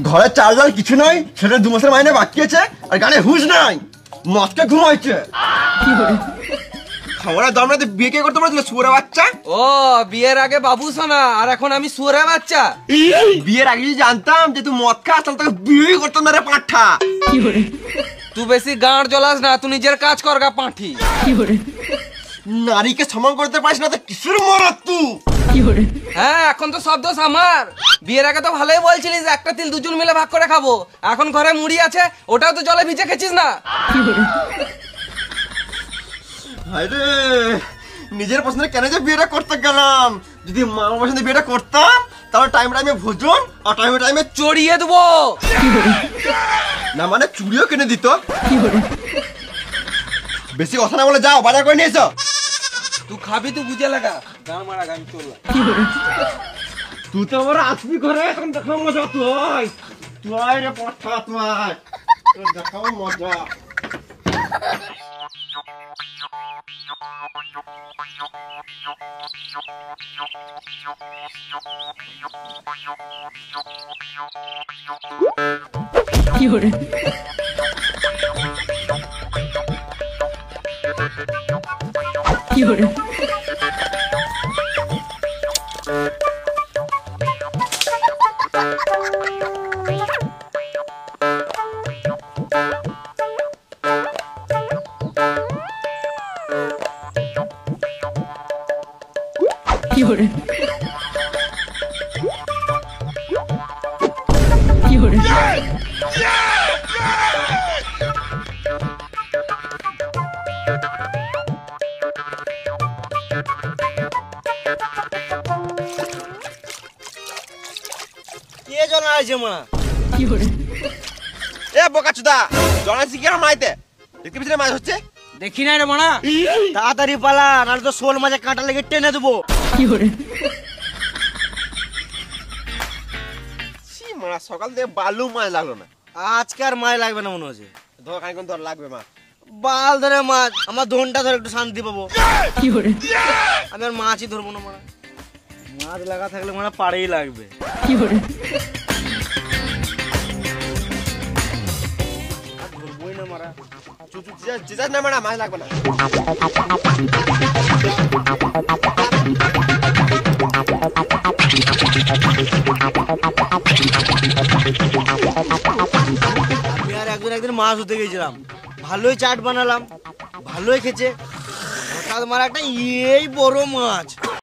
ঘরে চার্জার কিছু নাই, সেটা 2 মাসের মাইনে বাকি আছে, আর গানে হুঁশ নাই, মদকে ঘুমাইছে। খবরের দম রাতে বিয়ে কে করতে বলেছিল শুয়োরের বাচ্চা? ও বিয়ের আগে বাবু সোনা, আর এখন আমি শুয়োরের বাচ্চা। বিয়ের আগে যদি জানতাম যে তুই মদ খাস তাহলে তোকে বিয়েই করতাম না রে পাঁঠা। তুই বেশি গাঁড় জ্বলাস না, তুই নিজের কাজ কর গা পাঁঠি। নারীকে সমান করতে পারিস না তো কিসের মরদ তুই? হ্যাঁ এখন তো সব দোষ আমার। বিয়ের আগে তো ভালোই বলছিলিস একটা তিল দুজন মিলে ভাগ করে খাবো, এখন ঘরে মুড়ি আছে ওটাও তো জলে ভিজে খেছিস না। আরে নিজের পছন্দের কেন যে বিয়েটা করতে গেলাম? যদি মামার পছন্দের বিয়েটা করতাম তাহলে টাইমে টাইমে ভোজন আর টাইমে টাইমে চড়িয়ে দেবো। না মানে চুড়িও কিনে দিত। বেশি কথা না বলে যাও, বাজার করে নিয়ে এসো। তুই খাবি তুই বুঝে লাগা, গান মারা গান চললা। তুই তো আমার আসবি ঘরে, এখন দেখাও মজা। তুই তুই রে পাঠা, তুই দেখাও মজা। দেখি নাই রে মানা, তাড়াতাড়ি পালা, নাহলে তো শোল মাঝে কাঁটা লেগে টেনে দেবো। সকাল থেকে বালু মাছ লাগলো না, আজকে আর মাছ লাগবে না মনে হচ্ছে। ধর খানিকক্ষণ ধর লাগবে মা। বাল ধরে মাছ, আমার ধনটা ধরে একটু শান্তি পাবো। আমি আর মাছই ধরবো না মারা, মাছ লাগা থাকলে মারা পাড়েই লাগবে। ধরবোই না মারা, না মারা, মাছ লাগবে না। আমি আর একদিন মাছ ধরতে গেছিলাম, ভালোই চাট বানালাম, ভালোই খেছে। হঠাৎ মারা একটা এই বড় মাছ।